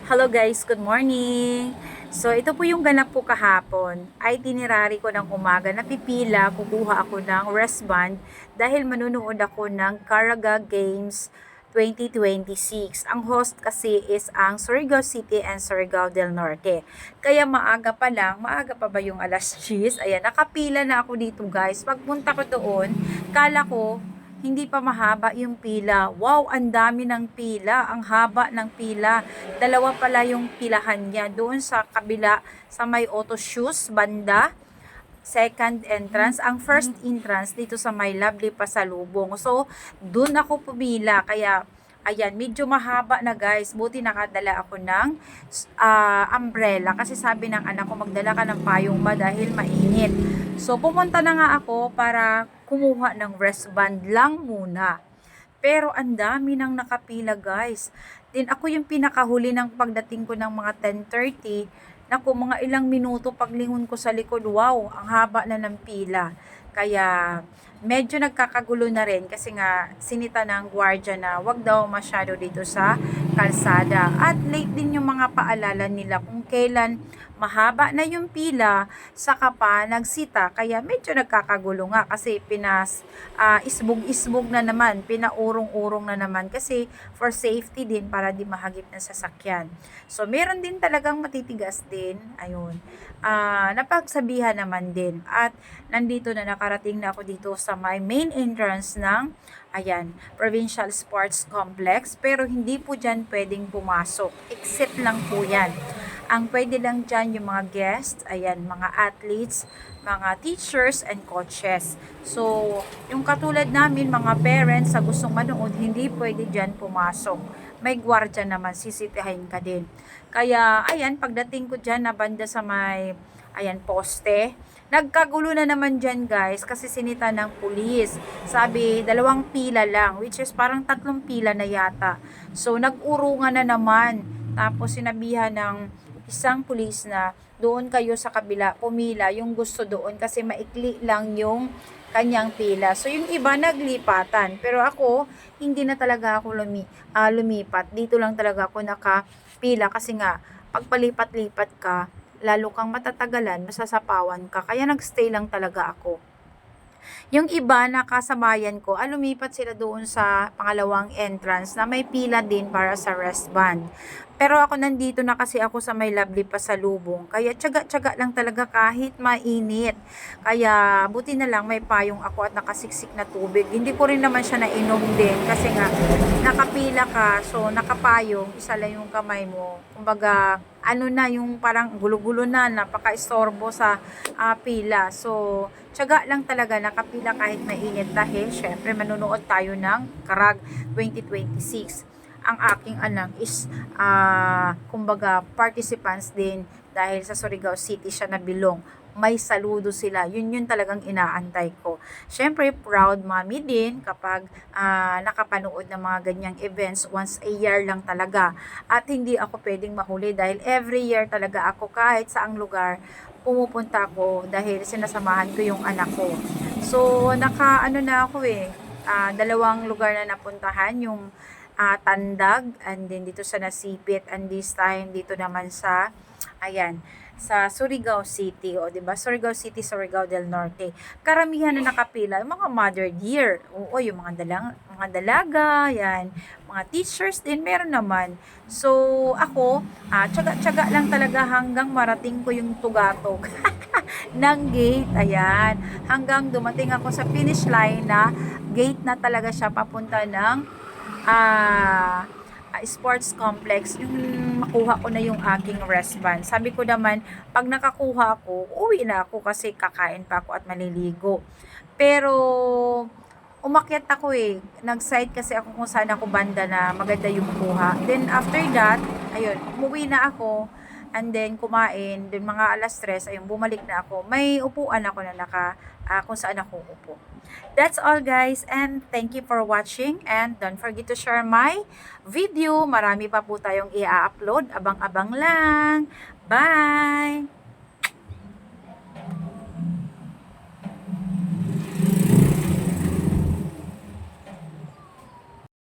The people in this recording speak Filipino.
Hello guys, good morning! So ito po yung ganap po kahapon. Itinerary ko ng umaga, napipila, kukuha ako ng wristband dahil manunood ako ng Caraga Games 2026. Ang host kasi is ang Surigao City and Surigao del Norte. Kaya maaga pa lang, maaga pa ba yung alas 10? Ayan, nakapila na ako dito guys. Pagpunta ko doon, kala ko hindi pa mahaba yung pila. Wow, ang dami ng pila. Ang haba ng pila. Dalawa pala yung pilahan niya. Doon sa kabila, sa may auto shoes, banda. Second entrance. Ang first entrance dito sa may Lovely Pasalubong. So, doon ako pumila. Kaya, ayan, medyo mahaba na guys. Buti nakadala ako ng umbrella. Kasi sabi ng anak ko, magdala ka ng payong ba dahil mainit. So, pumunta na nga ako para kumuha ng wristband lang muna. Pero ang dami nang nakapila guys. Then ako yung pinakahuli ng pagdating ko ng mga 10:30. Naku, mga ilang minuto paglingon ko sa likod. Wow, ang haba na ng pila. Kaya medyo nagkakagulo na rin kasi nga sinita ng gwardiya na wag daw masyado dito sa kalsada. At late din yung mga paalala nila kung kailan mahaba na yung pila, saka pa nagsita. Kaya medyo nagkakagulo nga kasi isbog-isbog na naman, pinaurong-urong na naman kasi for safety din para di mahagip ng sasakyan. So meron din talagang matitigas din, ayun. Napagsabihan naman din at nandito na nakarating na ako dito sa my main entrance ng Provincial Sports Complex, pero hindi po dyan pwedeng pumasok, except lang po yan. Ang pwede lang dyan yung mga guests, mga athletes, mga teachers and coaches. So, yung katulad namin, mga parents sa gustong manood, hindi pwede dyan pumasok. May gwardiya naman, sisitihin ka din. Kaya, pagdating ko dyan na banda sa may, poste, nagkagulo na naman dyan guys kasi sinita ng pulis. Sabi, 2 pila lang, which is parang 3 pila na yata. So, nag-urungan na naman. Tapos, sinabihan ng isang pulis na doon kayo sa kabila, pumila yung gusto doon kasi maikli lang yung kanyang pila. So, yung iba naglipatan. Pero ako, hindi na talaga ako lumipat. Dito lang talaga ako nakapila kasi nga, pagpalipat-lipat ka, lalo kang matatagalan, masasapawan ka. Kaya nagstay lang talaga ako. Yung iba na kasabayan ko, lumipat sila doon sa pangalawang entrance na may pila din para sa wristband. Pero ako nandito na kasi ako sa may Lovely Pasalubong. Kaya tiyaga-tiyaga lang talaga kahit mainit. Kaya buti na lang may payong ako at nakasiksik na tubig. Hindi ko rin naman siya nainom din kasi nga nakapila ka, so nakapayong, isa lang yung kamay mo. Kumbaga, na yung parang gulo-gulo na, napaka-istorbo sa pila. So, tiyaga lang talaga nakapila kahit mainit dahil syempre manonood tayo ng Karag 2026. Ang aking anak is kumbaga participants din dahil sa Surigao City siya nabilong. May saludo sila. Yun talagang inaantay ko. Syempre, proud mommy din kapag nakapanood ng mga ganyang events. Once a year lang talaga. At hindi ako pwedeng mahuli dahil every year talaga ako kahit saang lugar pumupunta ako dahil sinasamahan ko yung anak ko. So, na ako 2 lugar na napuntahan, yung Tandag, and then dito sa Nasipit, and this time dito naman sa sa Surigao City, o 'di ba? Surigao City, Surigao del Norte. Karamihan na nakapila yung mga mother deer. Oo, yung mga dalaga, yan. Mga teachers din meron naman. So, ako, tiyaga-tiyaga lang talaga hanggang marating ko yung tugatog ng gate. Ayan. Hanggang dumating ako sa finish line na gate na talaga siya papunta ng sports complex, yung makuha ko na yung aking wristband. Sabi ko naman, pag nakakuha ko, uwi na ako kasi kakain pa ako at maliligo. Pero, umakyat ako nag-site kasi ako kung saan ako banda na maganda yung kuha. Then, after that, umuwi na ako. And then, kumain. Then, mga alas 3, bumalik na ako. May upuan ako na kung saan ako upo. That's all guys, and thank you for watching, and don't forget to share my video. Marami pa po tayong i-upload. Abang-abang lang. Bye!